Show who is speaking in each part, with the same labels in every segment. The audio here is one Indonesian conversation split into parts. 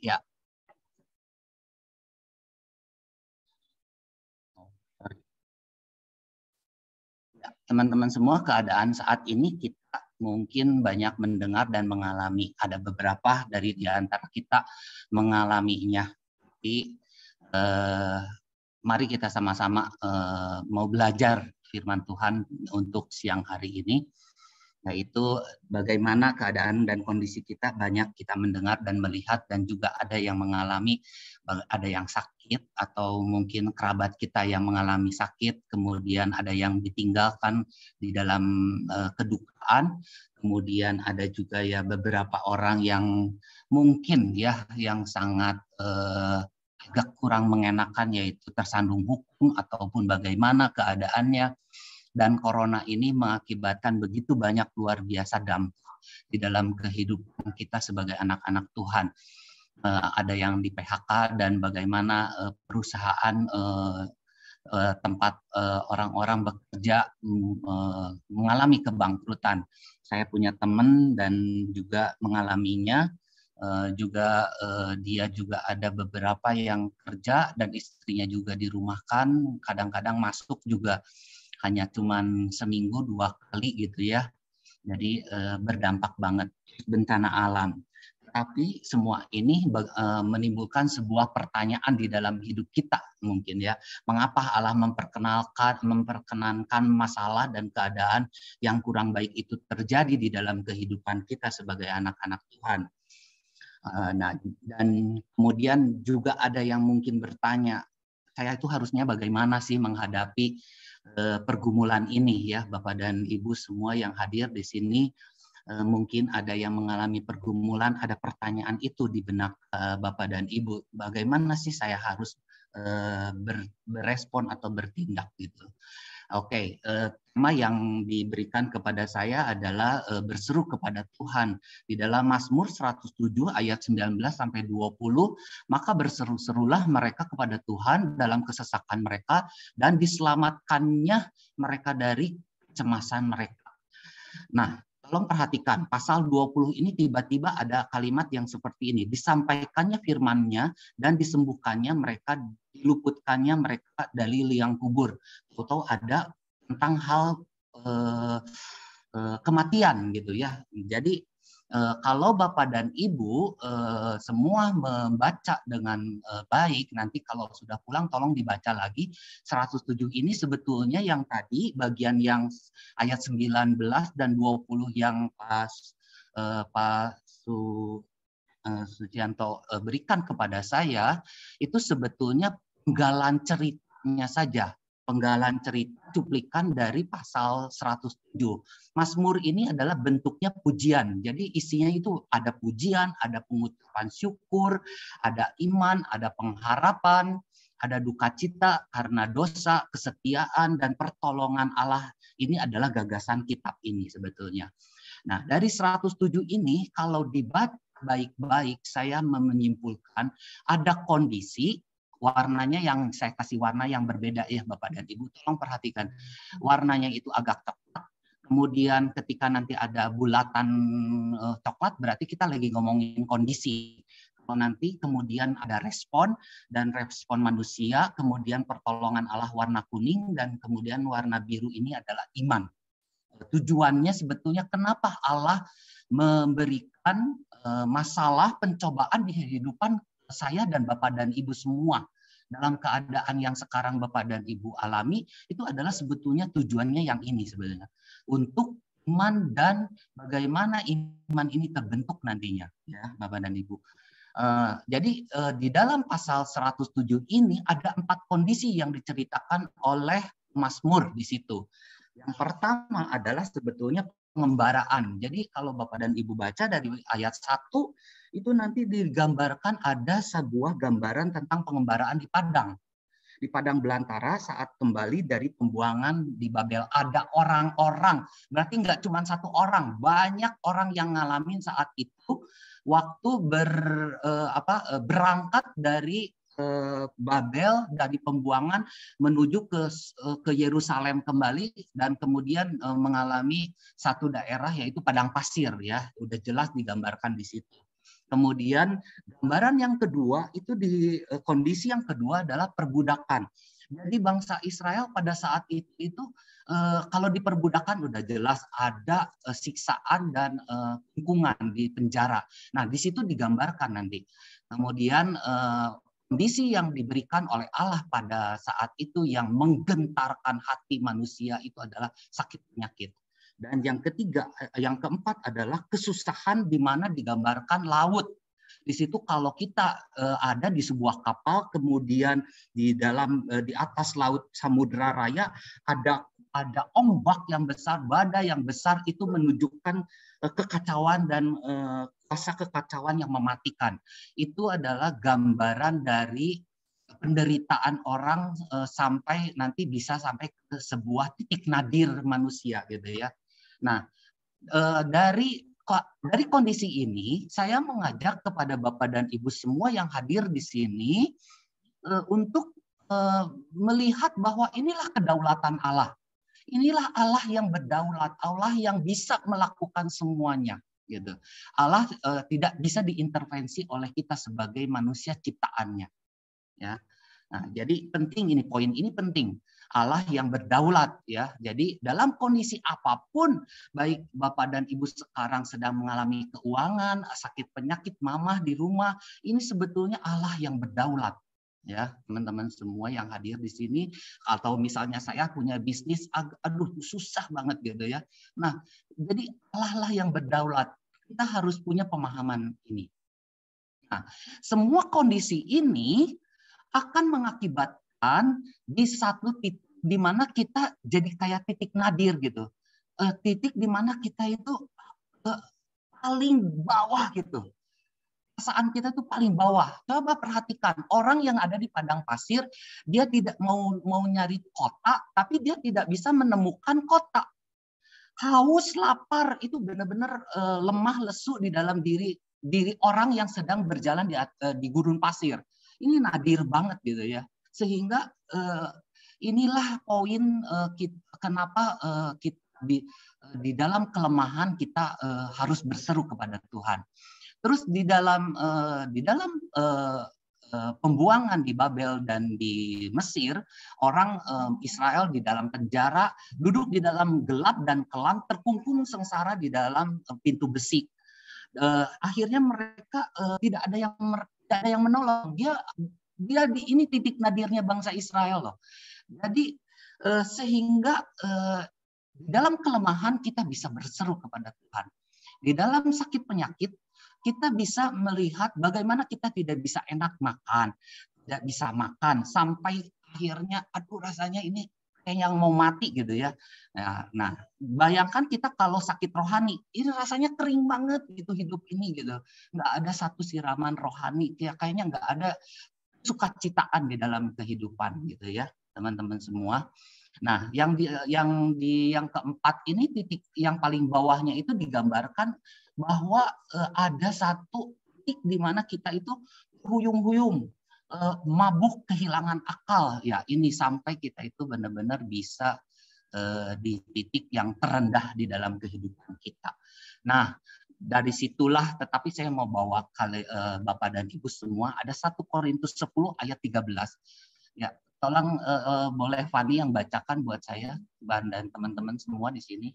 Speaker 1: Ya. Teman-teman semua, keadaan saat ini kita mungkin banyak mendengar dan mengalami. Ada beberapa dari di antara kita mengalaminya. Tapi mari kita sama-sama mau belajar firman Tuhan untuk siang hari ini. Yaitu bagaimana keadaan dan kondisi kita banyak kita mendengar dan melihat, dan juga ada yang mengalami, ada yang sakit atau mungkin kerabat kita yang mengalami sakit, kemudian ada yang ditinggalkan di dalam kedukaan, kemudian ada juga ya beberapa orang yang mungkin ya yang sangat agak kurang mengenakan, yaitu tersandung hukum ataupun bagaimana keadaannya. Dan corona ini mengakibatkan begitu banyak luar biasa dampak di dalam kehidupan kita sebagai anak-anak Tuhan. Ada yang di PHK dan bagaimana perusahaan tempat orang-orang bekerja mengalami kebangkrutan. Saya punya teman dan juga mengalaminya. Dia juga ada beberapa yang kerja dan istrinya juga dirumahkan. Kadang-kadang masuk juga hanya cuman seminggu 2 kali gitu ya. Jadi berdampak banget bencana alam. Tapi semua ini menimbulkan sebuah pertanyaan di dalam hidup kita mungkin ya. Mengapa Allah memperkenankan masalah dan keadaan yang kurang baik itu terjadi di dalam kehidupan kita sebagai anak-anak Tuhan. Nah, dan kemudian juga ada yang mungkin bertanya, saya itu harusnya bagaimana sih menghadapi pergumulan ini ya, Bapak dan Ibu semua yang hadir di sini. Mungkin ada yang mengalami pergumulan, ada pertanyaan itu di benak Bapak dan Ibu, bagaimana sih saya harus berespon atau bertindak gitu. Oke, tema yang diberikan kepada saya adalah berseru kepada Tuhan. Di dalam Mazmur 107 ayat 19 sampai 20, maka berseru-serulah mereka kepada Tuhan dalam kesesakan mereka dan diselamatkannya mereka dari kecemasan mereka. Nah, tolong perhatikan, pasal 20 ini tiba-tiba ada kalimat yang seperti ini. Disampaikannya firman-Nya dan disembuhkannya mereka, diluputkannya mereka dari liang kubur. Atau ada tentang hal kematian gitu ya. Jadi kalau Bapak dan Ibu semua membaca dengan baik, nanti kalau sudah pulang tolong dibaca lagi 107 ini sebetulnya yang tadi bagian yang ayat 19 dan 20 yang Pak Sucianto berikan kepada saya, itu sebetulnya penggalan ceritanya saja. Penggalan cerita cuplikan dari pasal 107. Mazmur ini adalah bentuknya pujian. Jadi isinya itu ada pujian, ada pengucapan syukur, ada iman, ada pengharapan, ada duka cita karena dosa, kesetiaan, dan pertolongan Allah. Ini adalah gagasan kitab ini sebetulnya. Nah, dari 107 ini kalau dibaca baik-baik, saya menyimpulkan ada kondisi warnanya yang saya kasih warna yang berbeda ya Bapak dan Ibu. Tolong perhatikan. Warnanya itu agak coklat. Kemudian ketika nanti ada bulatan coklat berarti kita lagi ngomongin kondisi. Kalau nanti kemudian ada respon dan respon manusia, kemudian pertolongan Allah warna kuning, dan kemudian warna biru ini adalah iman. Tujuannya sebetulnya kenapa Allah memberikan masalah pencobaan di kehidupan saya dan Bapak dan Ibu semua dalam keadaan yang sekarang Bapak dan Ibu alami, itu adalah sebetulnya tujuannya yang ini sebenarnya, untuk iman dan bagaimana iman ini terbentuk nantinya ya Bapak dan Ibu. Jadi di dalam pasal 107 ini ada 4 kondisi yang diceritakan oleh Mazmur di situ. Yang pertama adalah sebetulnya pengembaraan. Jadi kalau Bapak dan Ibu baca dari ayat 1, itu nanti digambarkan ada sebuah gambaran tentang pengembaraan di padang. Di padang belantara saat kembali dari pembuangan di Babel. Ada orang-orang, berarti nggak cuma satu orang, banyak orang yang ngalamin saat itu waktu berangkat dari Babel, dari pembuangan menuju ke Yerusalem kembali, dan kemudian mengalami satu daerah yaitu padang pasir ya, udah jelas digambarkan di situ. Kemudian gambaran yang kedua itu di kondisi yang kedua adalah perbudakan. Jadi bangsa Israel pada saat itu kalau diperbudakan udah jelas ada siksaan dan hukuman di penjara. Nah, di situ digambarkan nanti. Kemudian kondisi yang diberikan oleh Allah pada saat itu yang menggentarkan hati manusia itu adalah sakit penyakit. Dan yang ketiga, yang keempat adalah kesusahan di mana digambarkan laut. Di situ kalau kita ada di sebuah kapal, kemudian di atas laut Samudra Raya ada ombak yang besar, badai yang besar, itu menunjukkan kekacauan dan rasa kekacauan yang mematikan. Itu adalah gambaran dari penderitaan orang sampai nanti bisa sampai ke sebuah titik nadir manusia gitu ya. Nah, dari kondisi ini saya mengajak kepada Bapak dan Ibu semua yang hadir di sini untuk melihat bahwa inilah kedaulatan Allah. Inilah Allah yang berdaulat, Allah yang bisa melakukan semuanya gitu. Allah tidak bisa diintervensi oleh kita sebagai manusia ciptaannya. Ya. Nah, jadi penting ini, poin ini penting. Allah yang berdaulat ya. Jadi dalam kondisi apapun, baik Bapak dan Ibu sekarang sedang mengalami keuangan, sakit penyakit, mamah di rumah, ini sebetulnya Allah yang berdaulat. Ya, teman-teman semua yang hadir di sini, atau misalnya saya punya bisnis, aduh susah banget gitu ya. Nah, jadi Allah lah yang berdaulat. Kita harus punya pemahaman ini. Nah, semua kondisi ini akan mengakibatkan di satu titik di mana kita jadi kayak titik nadir gitu. Titik di mana kita itu paling bawah gitu. Perasaan kita tuh paling bawah. Coba perhatikan orang yang ada di padang pasir, dia tidak mau nyari kota, tapi dia tidak bisa menemukan kota. Haus, lapar itu benar-benar lemah lesu di dalam diri orang yang sedang berjalan di gurun pasir. Ini nadir banget gitu ya. Sehingga inilah poin kenapa kita di dalam kelemahan kita harus berseru kepada Tuhan. Terus di dalam pembuangan di Babel dan di Mesir, orang Israel di dalam penjara, duduk di dalam gelap dan kelam, terkungkung sengsara di dalam pintu besi. Akhirnya mereka tidak ada yang menolong. Dia ini titik nadirnya bangsa Israel loh. Jadi sehingga di dalam kelemahan kita bisa berseru kepada Tuhan. Di dalam sakit penyakit kita bisa melihat bagaimana kita tidak bisa enak makan, tidak bisa makan sampai akhirnya aduh rasanya ini kayak yang mau mati gitu ya. Nah, bayangkan kita kalau sakit rohani, ini rasanya kering banget gitu hidup ini gitu. Nggak ada satu siraman rohani, kayaknya nggak ada sukacitaan di dalam kehidupan gitu ya, teman-teman semua. Nah, yang keempat ini titik yang paling bawahnya itu digambarkan bahwa ada satu titik di mana kita itu huyung-huyung, mabuk, kehilangan akal. Ya, ini sampai kita itu benar-benar bisa di titik yang terendah di dalam kehidupan kita. Nah, dari situlah, tetapi saya mau bawa Bapak dan Ibu semua, ada 1 Korintus 10 ayat 13. Ya, tolong boleh Fani yang bacakan buat saya dan teman-teman semua di sini.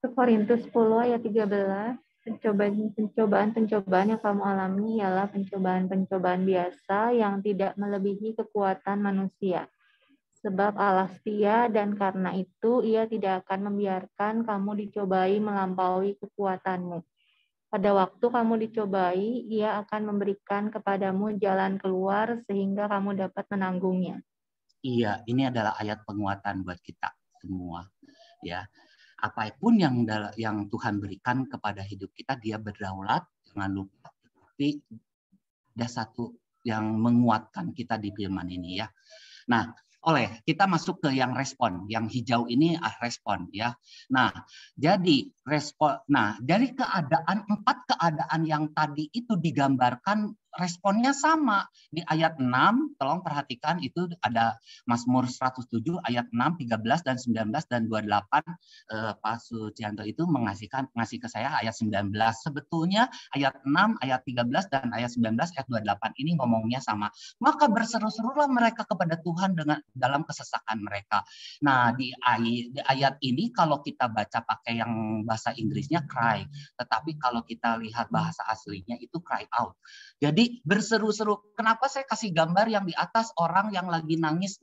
Speaker 2: 1 Korintus 10 ayat 13. Pencobaan yang kamu alami ialah pencobaan biasa yang tidak melebihi kekuatan manusia. Sebab Allah setia dan karena itu Ia tidak akan membiarkan kamu dicobai melampaui kekuatanmu. Pada waktu kamu dicobai, Ia akan memberikan kepadamu jalan keluar sehingga kamu dapat menanggungnya.
Speaker 1: Iya, ini adalah ayat penguatan buat kita semua. Ya, apapun yang Tuhan berikan kepada hidup kita, Dia berdaulat, jangan lupa. Tapi ada satu yang menguatkan kita di firman ini ya. Nah, kita masuk ke yang respon, yang hijau ini respon ya. Nah, jadi respon. Nah, dari 4 keadaan yang tadi itu digambarkan responnya sama. Di ayat 6, tolong perhatikan itu ada Mazmur 107 ayat 6, 13 dan 19 dan 28. Pak Sucianto itu ngasih ke saya ayat 19. Sebetulnya ayat 6, ayat 13 dan ayat 19 ayat 28 ini ngomongnya sama. Maka berseru-serulah mereka kepada Tuhan dalam kesesakan mereka. Nah, di ayat ini kalau kita baca pakai yang bahasa Inggrisnya cry, tetapi kalau kita lihat bahasa aslinya itu cry out. Jadi berseru-seru. Kenapa saya kasih gambar yang di atas orang yang lagi nangis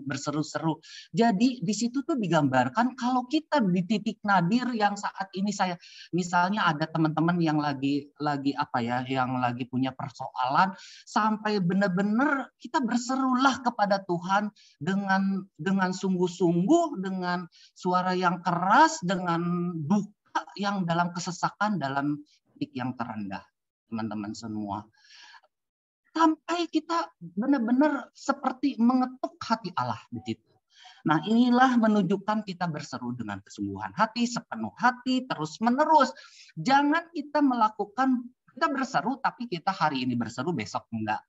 Speaker 1: berseru-seru. Jadi di situ tuh digambarkan kalau kita di titik nadir yang saat ini saya misalnya ada teman-teman yang lagi apa ya, yang lagi punya persoalan sampai benar-benar kita berserulah kepada Tuhan dengan sungguh-sungguh, dengan suara yang keras, dengan duka yang dalam kesesakan, dalam titik yang terendah. Teman-teman semua, sampai kita benar-benar seperti mengetuk hati Allah di situ. Nah, inilah menunjukkan kita berseru dengan kesungguhan hati, sepenuh hati, terus-menerus. Jangan kita kita berseru tapi kita hari ini berseru, besok enggak.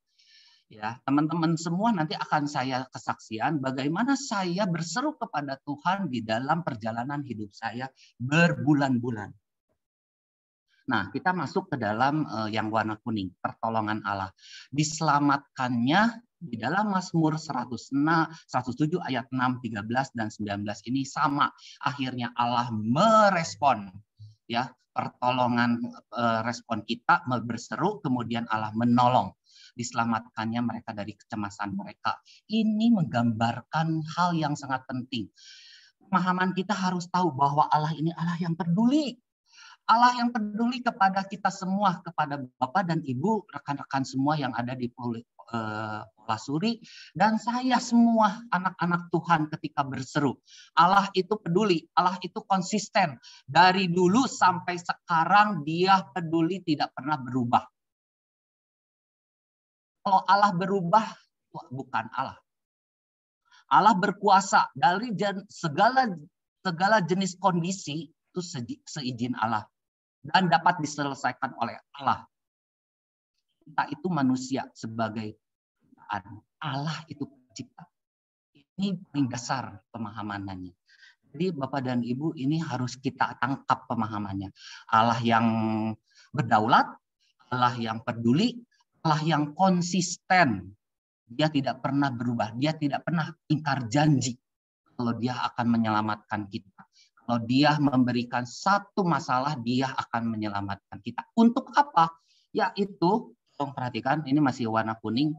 Speaker 1: Ya, teman-teman semua, nanti akan saya kesaksian bagaimana saya berseru kepada Tuhan di dalam perjalanan hidup saya berbulan-bulan. Nah, kita masuk ke dalam yang warna kuning, pertolongan Allah. Diselamatkannya di dalam Mazmur 107 ayat 6, 13 dan 19 ini sama. Akhirnya Allah merespon ya pertolongan, respon kita berseru, kemudian Allah menolong. Diselamatkannya mereka dari kecemasan mereka. Ini menggambarkan hal yang sangat penting. Pemahaman kita harus tahu bahwa Allah ini Allah yang peduli. Allah yang peduli kepada kita semua, kepada Bapak dan Ibu, rekan-rekan semua yang ada di Pulasuri, dan saya semua anak-anak Tuhan ketika berseru. Allah itu peduli, Allah itu konsisten. Dari dulu sampai sekarang Dia peduli, tidak pernah berubah. Kalau Allah berubah, bukan Allah. Allah berkuasa dari segala jenis kondisi itu seizin Allah. Dan dapat diselesaikan oleh Allah. Kita itu manusia sebagai ciptaan. Allah itu pencipta. Ini paling dasar pemahamannya. Jadi Bapak dan Ibu, ini harus kita tangkap pemahamannya. Allah yang berdaulat, Allah yang peduli, Allah yang konsisten. Dia tidak pernah berubah, dia tidak pernah ingkar janji kalau dia akan menyelamatkan kita. Kalau dia memberikan satu masalah, dia akan menyelamatkan kita. Untuk apa? Yaitu, tolong perhatikan, ini masih warna kuning.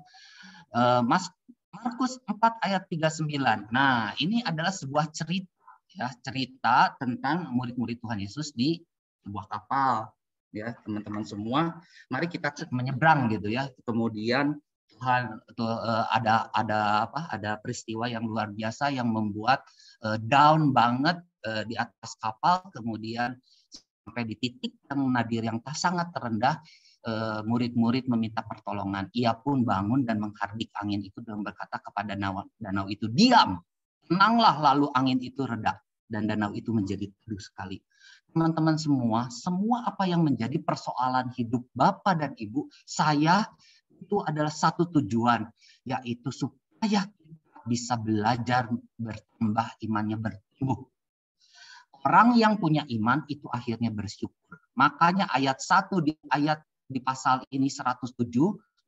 Speaker 1: Markus 4 ayat 39. Nah, ini adalah sebuah cerita. Ya, cerita tentang murid-murid Tuhan Yesus di sebuah kapal. Ya, teman-teman semua, mari kita menyeberang gitu ya. Kemudian Tuhan ada peristiwa yang luar biasa yang membuat down banget di atas kapal, kemudian sampai di titik yang nadir yang sangat terendah, murid-murid meminta pertolongan. Ia pun bangun dan menghardik angin itu dan berkata kepada danau itu, diam, tenanglah, lalu angin itu reda dan danau itu menjadi teduh sekali. Teman-teman semua apa yang menjadi persoalan hidup Bapak dan Ibu, saya itu adalah satu tujuan, yaitu supaya kita bisa belajar bertambah, imannya bertumbuh. Orang yang punya iman itu akhirnya bersyukur. Makanya ayat 1 di pasal ini 107,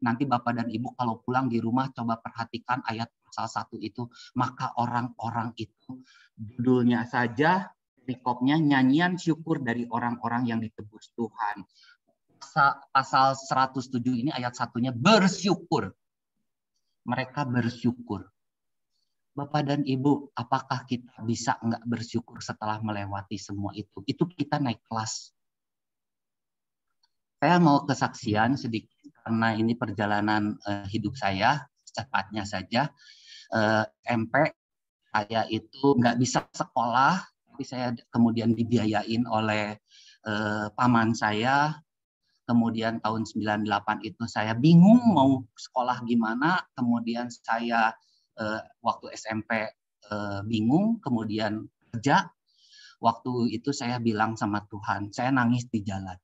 Speaker 1: nanti Bapak dan Ibu kalau pulang di rumah coba perhatikan ayat pasal 1 itu. Maka orang-orang itu, judulnya saja, perikopnya nyanyian syukur dari orang-orang yang ditebus Tuhan. Pasal 107 ini ayat 1-nya bersyukur. Mereka bersyukur. Bapak dan Ibu, apakah kita bisa nggak bersyukur setelah melewati semua itu? Itu kita naik kelas. Saya mau kesaksian sedikit karena ini perjalanan hidup saya, cepatnya saja. SMP saya itu nggak bisa sekolah, tapi saya kemudian dibiayain oleh paman saya. Kemudian tahun 98 itu saya bingung mau sekolah gimana. Kemudian saya waktu SMP bingung, kemudian kerja. Waktu itu saya bilang sama Tuhan, saya nangis di jalan.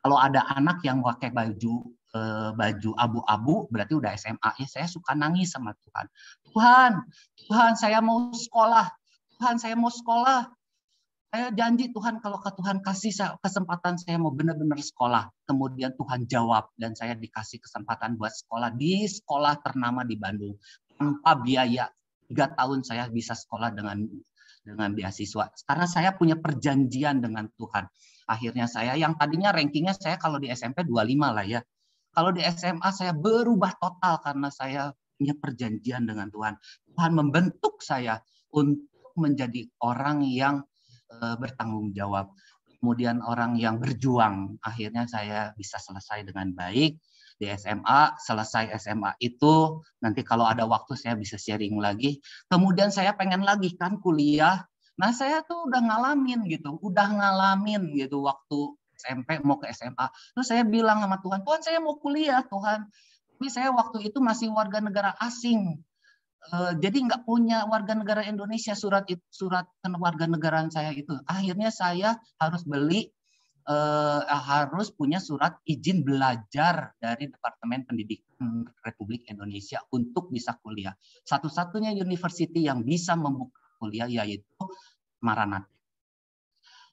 Speaker 1: Kalau ada anak yang pakai baju abu-abu, berarti udah SMA. Ya, saya suka nangis sama Tuhan. Tuhan, Tuhan saya mau sekolah. Tuhan saya mau sekolah. Saya janji Tuhan kalau ke Tuhan kasih kesempatan saya mau benar-benar sekolah. Kemudian Tuhan jawab dan saya dikasih kesempatan buat sekolah di sekolah ternama di Bandung. Tanpa biaya. 3 tahun saya bisa sekolah dengan beasiswa. Karena saya punya perjanjian dengan Tuhan. Akhirnya saya yang tadinya rankingnya saya kalau di SMP 25 lah ya. Kalau di SMA saya berubah total karena saya punya perjanjian dengan Tuhan. Tuhan membentuk saya untuk menjadi orang yang bertanggung jawab. Kemudian orang yang berjuang. Akhirnya saya bisa selesai dengan baik di SMA. Selesai SMA itu nanti kalau ada waktu saya bisa sharing lagi. Kemudian saya pengen lagi kan kuliah. Nah saya tuh udah ngalamin gitu waktu SMP mau ke SMA. Terus saya bilang sama Tuhan, Tuhan saya mau kuliah Tuhan. Tapi saya waktu itu masih warga negara asing. Jadi nggak punya warga negara Indonesia, surat warga negaraan saya itu. Akhirnya saya harus harus punya surat izin belajar dari Departemen Pendidikan Republik Indonesia untuk bisa kuliah. Satu-satunya university yang bisa membuka kuliah yaitu Maranatha.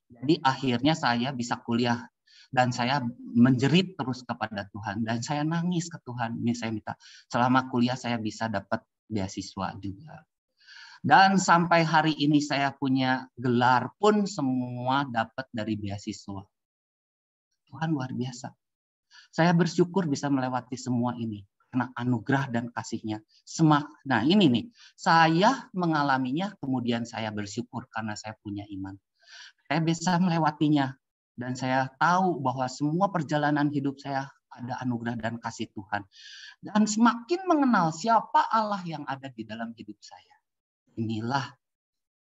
Speaker 1: Jadi akhirnya saya bisa kuliah dan saya menjerit terus kepada Tuhan dan saya nangis ke Tuhan. Ini saya minta selama kuliah saya bisa dapat beasiswa juga. Dan sampai hari ini saya punya gelar pun semua dapat dari beasiswa. Tuhan luar biasa. Saya bersyukur bisa melewati semua ini karena anugerah dan kasih-Nya. Nah ini nih, saya mengalaminya kemudian saya bersyukur karena saya punya iman. Saya bisa melewatinya dan saya tahu bahwa semua perjalanan hidup saya ada anugerah dan kasih Tuhan. Dan semakin mengenal siapa Allah yang ada di dalam hidup saya. Inilah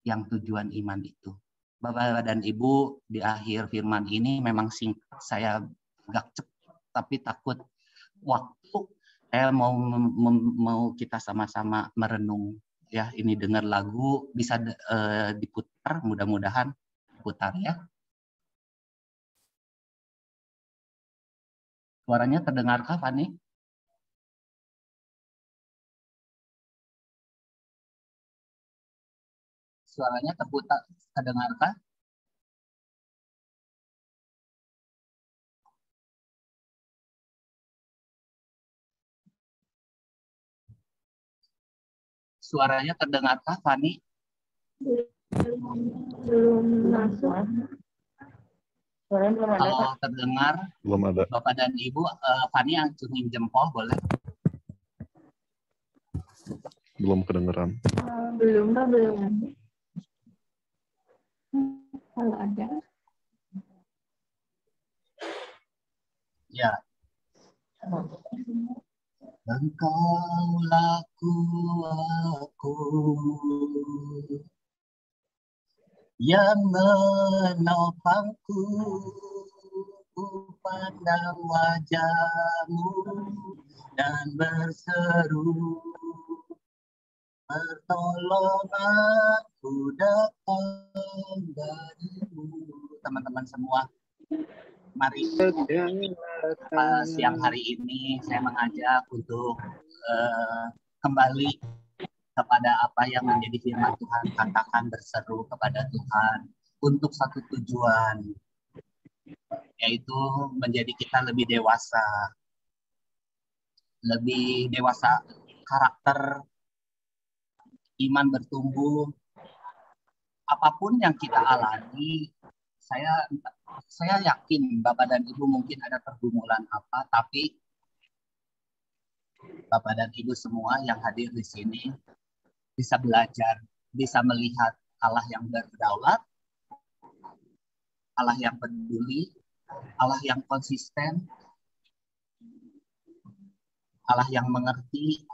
Speaker 1: yang tujuan iman itu. Bapak dan Ibu, di akhir firman ini memang singkat, saya agak cepat, tapi takut waktu. Saya mau kita sama-sama merenung. Ya, ini dengar lagu, bisa diputar, mudah-mudahan putar ya. Suaranya terdengarkah, Fani? Suaranya terputar, terdengarkah? Suaranya terdengarkah, Fani?
Speaker 2: Belum masuk.
Speaker 1: Kalau terdengar,
Speaker 3: belum ada.
Speaker 1: Bapak dan Ibu, Fani yang acungin jempol boleh?
Speaker 3: Belum kedengeran.
Speaker 2: Belum, Pak, belum. Kalau ada.
Speaker 1: Ya. Engkaulah kuatku yang menopangku, ku pandang wajah-Mu dan berseru, pertolonganku datang dari-Mu. Teman-teman semua, mari siang hari ini saya mengajak untuk kembali kepada apa yang menjadi firman Tuhan, katakan berseru kepada Tuhan untuk satu tujuan, yaitu menjadi kita lebih dewasa karakter, iman bertumbuh. Apapun yang kita alami, saya yakin Bapak dan Ibu mungkin ada pergumulan apa, tapi Bapak dan Ibu semua yang hadir di sini bisa belajar, bisa melihat Allah yang berdaulat, Allah yang peduli, Allah yang konsisten, Allah yang mengerti.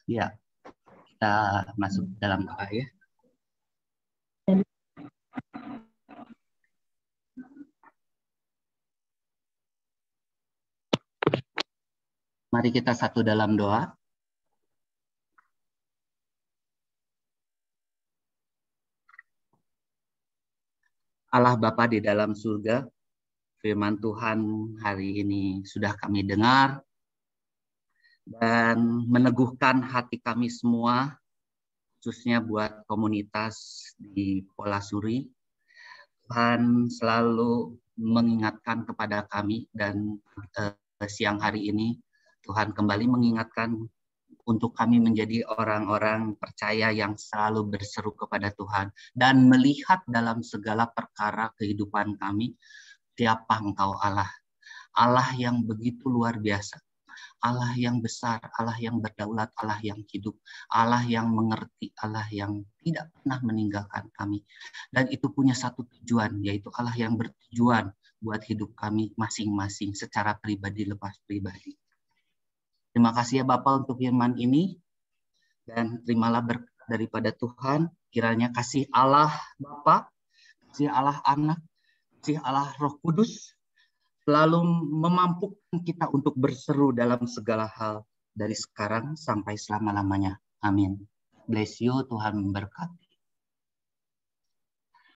Speaker 1: Ya, kita masuk dalam doa ya. Mari kita satu dalam doa. Allah Bapa di dalam surga, firman Tuhan hari ini sudah kami dengar dan meneguhkan hati kami semua, khususnya buat komunitas di Polasuri. Tuhan selalu mengingatkan kepada kami dan siang hari ini Tuhan kembali mengingatkan untuk kami menjadi orang-orang percaya yang selalu berseru kepada Tuhan dan melihat dalam segala perkara kehidupan kami siapa Engkau Allah. Allah yang begitu luar biasa. Allah yang besar, Allah yang berdaulat, Allah yang hidup, Allah yang mengerti, Allah yang tidak pernah meninggalkan kami. Dan itu punya satu tujuan, yaitu Allah yang bertujuan buat hidup kami masing-masing secara pribadi lepas pribadi. Terima kasih ya Bapak untuk firman ini, dan terimalah berkat daripada Tuhan. Kiranya kasih Allah Bapa, kasih Allah Anak, kasih Allah Roh Kudus selalu memampukan kita untuk berseru dalam segala hal dari sekarang sampai selama-lamanya. Amin. Bless you, Tuhan memberkati.